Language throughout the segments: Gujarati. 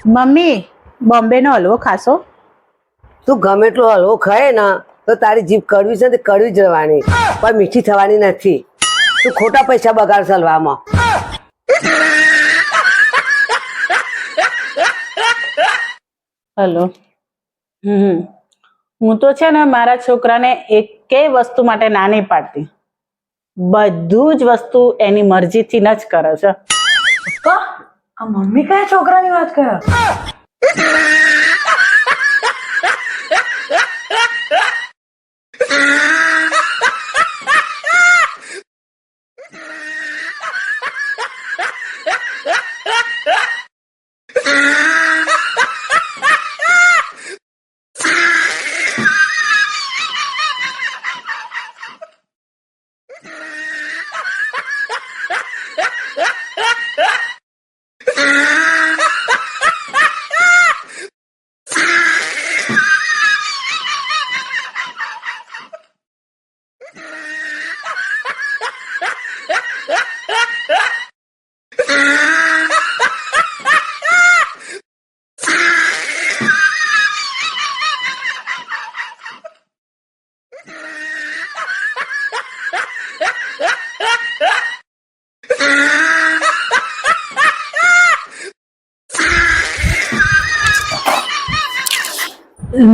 મમ્મી બોમ્બે નો હલવો ખાશો? તું ગમે એટલો હલવો ખાય ને તો તારી જીભ કડવી છે તે કડવી જ રહેવાની, પણ મીઠી થવાની નથી. તું ખોટા પૈસા બગાડશ હલવામાં. હલો. હું તો છે ને મારા છોકરાને એકેય વસ્તુ માટે ના નહીં પાડતી. બધું જ વસ્તુ એની મરજીથી જ કરે છે. પપ્પા, આ મમ્મી કયા છોકરાની વાત કરે?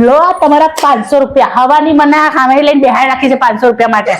લો તમારા 500 રૂપિયા. હવાની મને સામે લઈને બેહાડી રાખી છે 500 રૂપિયા માટે.